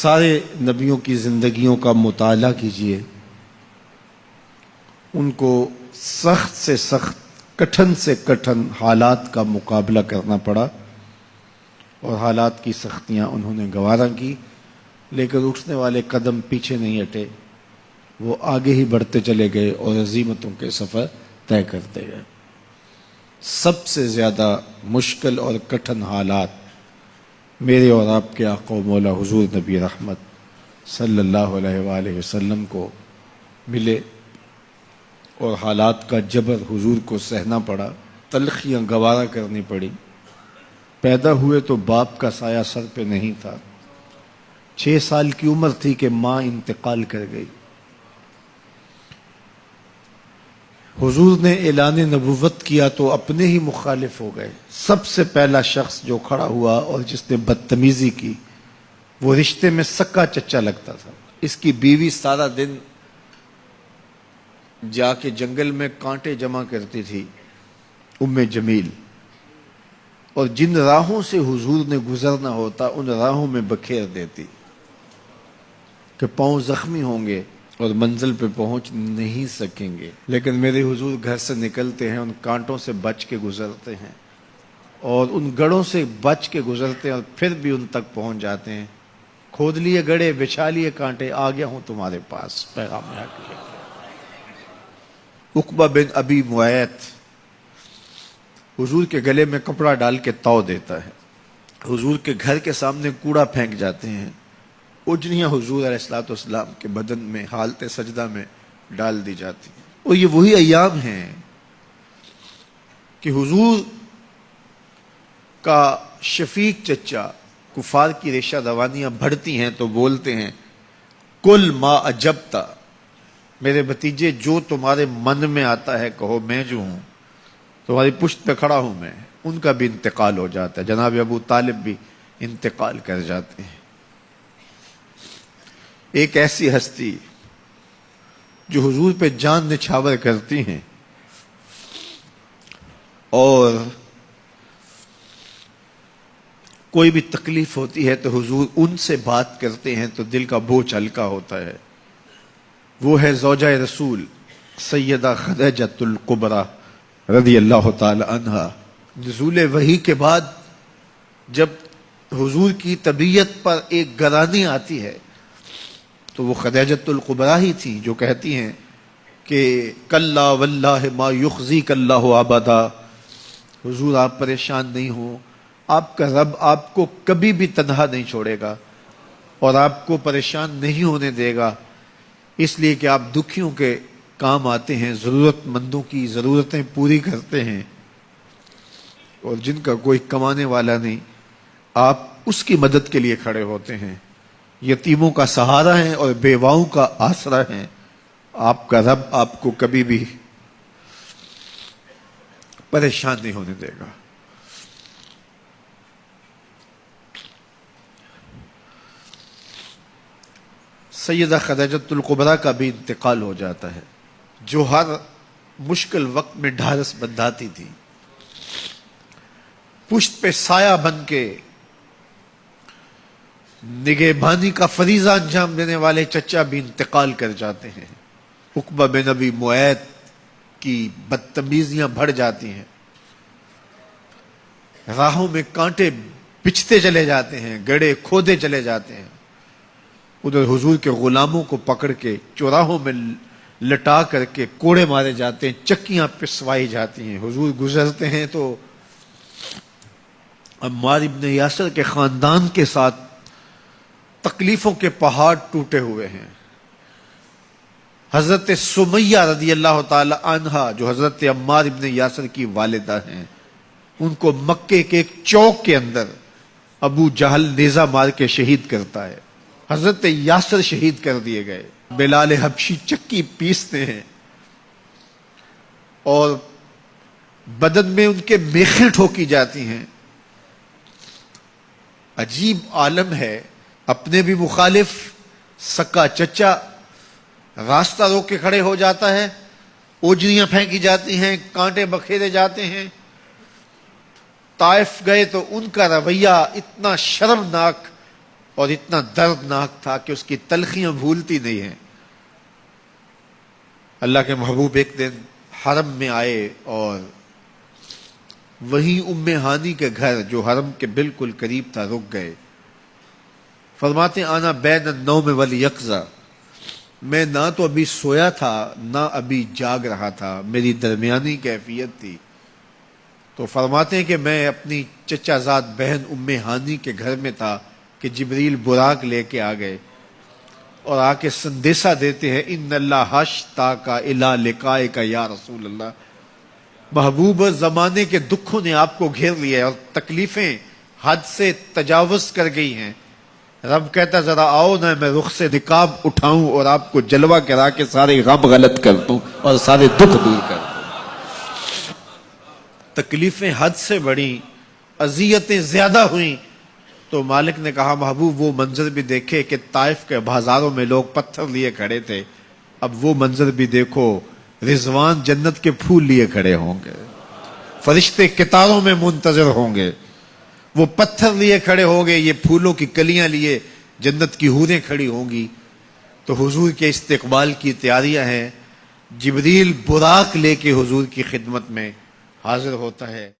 سارے نبیوں کی زندگیوں کا مطالعہ کیجئے، ان کو سخت سے سخت، کٹھن سے کٹھن حالات کا مقابلہ کرنا پڑا اور حالات کی سختیاں انہوں نے گوارا کی، لیکن اٹھنے والے قدم پیچھے نہیں ہٹے، وہ آگے ہی بڑھتے چلے گئے اور عزیمتوں کے سفر طے کرتے گئے۔ سب سے زیادہ مشکل اور کٹھن حالات میرے اور آپ کے آقا و مولا حضور نبی رحمت صلی اللہ علیہ وآلہ وسلم کو ملے، اور حالات کا جبر حضور کو سہنا پڑا، تلخیاں گوارا کرنی پڑی۔ پیدا ہوئے تو باپ کا سایہ سر پہ نہیں تھا، 6 سال کی عمر تھی کہ ماں انتقال کر گئی۔ حضور نے اعلان نبوت کیا تو اپنے ہی مخالف ہو گئے۔ سب سے پہلا شخص جو کھڑا ہوا اور جس نے بدتمیزی کی، وہ رشتے میں سکا چچا لگتا تھا۔ اس کی بیوی سارا دن جا کے جنگل میں کانٹے جمع کرتی تھی، ام جمیل، اور جن راہوں سے حضور نے گزرنا ہوتا ان راہوں میں بکھیر دیتی کہ پاؤں زخمی ہوں گے اور منزل پہ پہنچ نہیں سکیں گے، لیکن میرے حضور گھر سے نکلتے ہیں، ان کانٹوں سے بچ کے گزرتے ہیں اور ان گڑھوں سے بچ کے گزرتے ہیں اور پھر بھی ان تک پہنچ جاتے ہیں۔ کھود لیے گڑھے، بچھا لیے کانٹے، آ گیا ہوں تمہارے پاس، پیغام حق لے کے۔ عقبہ بن ابی معیط حضور کے گلے میں کپڑا ڈال کے تاؤ دیتا ہے، حضور کے گھر کے سامنے کوڑا پھینک جاتے ہیں، اجنیاں حضور علیہ الصلوۃ والسلام کے بدن میں حالت سجدہ میں ڈال دی جاتی ہیں۔ اور یہ وہی ایام ہیں کہ حضور کا شفیق چچا کفار کی ریشہ دوانیاں بڑھتی ہیں تو بولتے ہیں، کل ما اجبتا، میرے بھتیجے جو تمہارے من میں آتا ہے کہو، میں جو ہوں تمہاری پشت پہ کھڑا ہوں میں۔ ان کا بھی انتقال ہو جاتا ہے، جناب ابو طالب بھی انتقال کر جاتے ہیں۔ ایک ایسی ہستی جو حضور پہ جان نچھاور کرتی ہیں اور کوئی بھی تکلیف ہوتی ہے تو حضور ان سے بات کرتے ہیں تو دل کا بوجھ ہلکا ہوتا ہے، وہ ہے زوجہ رسول سیدہ خدیجۃ الکبریٰ رضی اللہ تعالی عنہا۔ نزول وحی کے بعد جب حضور کی طبیعت پر ایک گرانی آتی ہے تو وہ خدیجۃ الکبریٰ ہی تھی جو کہتی ہیں کہ کلا واللہ ما یخزیک اللہ ابدا، حضور آپ پریشان نہیں ہوں، آپ کا رب آپ کو کبھی بھی تنہا نہیں چھوڑے گا اور آپ کو پریشان نہیں ہونے دے گا، اس لیے کہ آپ دکھیوں کے کام آتے ہیں، ضرورت مندوں کی ضرورتیں پوری کرتے ہیں، اور جن کا کوئی کمانے والا نہیں آپ اس کی مدد کے لیے کھڑے ہوتے ہیں، یتیموں کا سہارا ہیں اور بیواؤں کا آسرا ہیں۔ آپ کا رب آپ کو کبھی بھی پریشان نہیں ہونے دے گا۔ سیدہ خدیجۃ الکبریٰ کا بھی انتقال ہو جاتا ہے، جو ہر مشکل وقت میں ڈھارس بندھاتی تھی، پشت پہ سایہ بن کے نگہبانی کا فریضہ انجام دینے والے چچا بھی انتقال کر جاتے ہیں۔ عقبہ بن ابی معیط کی بدتمیزیاں بڑھ جاتی ہیں، راہوں میں کانٹے بچھتے چلے جاتے ہیں، گڑھے کھودے چلے جاتے ہیں، ادھر حضور کے غلاموں کو پکڑ کے چوراہوں میں لٹا کر کے کوڑے مارے جاتے ہیں، چکیاں پسوائی جاتی ہیں۔ حضور گزرتے ہیں تو عمار ابن یاسر کے خاندان کے ساتھ تکلیفوں کے پہاڑ ٹوٹے ہوئے ہیں۔ حضرت سمیہ رضی اللہ تعالی عنہا جو حضرت عمار ابن یاسر کی والدہ ہیں، ان کو مکے کے ایک چوک کے اندر ابو جہل نیزہ مار کے شہید کرتا ہے۔ حضرت یاسر شہید کر دیے گئے، بلال حبشی چکی پیستے ہیں اور بدن میں ان کے میخیں ٹھوکی جاتی ہیں۔ عجیب عالم ہے، اپنے بھی مخالف، سکا چچا راستہ روک کے کھڑے ہو جاتا ہے، اوجریاں پھینکی جاتی ہیں، کانٹے بکھیرے جاتے ہیں۔ طائف گئے تو ان کا رویہ اتنا شرمناک اور اتنا دردناک تھا کہ اس کی تلخیاں بھولتی نہیں ہیں۔ اللہ کے محبوب ایک دن حرم میں آئے اور وہی ام ہانی کے گھر جو حرم کے بالکل قریب تھا رک گئے۔ فرماتے آنا بین النوم والیقظہ، میں نہ تو ابھی سویا تھا نہ ابھی جاگ رہا تھا، میری درمیانی کیفیت تھی۔ تو فرماتے ہیں کہ میں اپنی چچا زاد بہن ام ہانی کے گھر میں تھا کہ جبریل براق لے کے آ گئے اور آ کے سندیسہ دیتے ہیں ان اللہ اشتاق الی لقائک یا رسول اللہ، محبوب زمانے کے دکھوں نے آپ کو گھیر لیا ہے اور تکلیفیں حد سے تجاوز کر گئی ہیں۔ رب کہتا ذرا آؤ نا، میں رخ سے نقاب اٹھاؤں اور آپ کو جلوہ کرا کے سارے غم غلط کر دوں اور سارے دکھ دور کر دوں۔ تکلیفیں حد سے بڑھیں، اذیتیں زیادہ ہوئیں، تو مالک نے کہا محبوب وہ منظر بھی دیکھے کہ طائف کے بازاروں میں لوگ پتھر لیے کھڑے تھے، اب وہ منظر بھی دیکھو، رضوان جنت کے پھول لیے کھڑے ہوں گے، فرشتے قطاروں میں منتظر ہوں گے، وہ پتھر لیے کھڑے ہوں گے، یہ پھولوں کی کلیاں لیے جنت کی حوریں کھڑی ہوں گی۔ تو حضور کے استقبال کی تیاریاں ہیں، جبریل براق لے کے حضور کی خدمت میں حاضر ہوتا ہے۔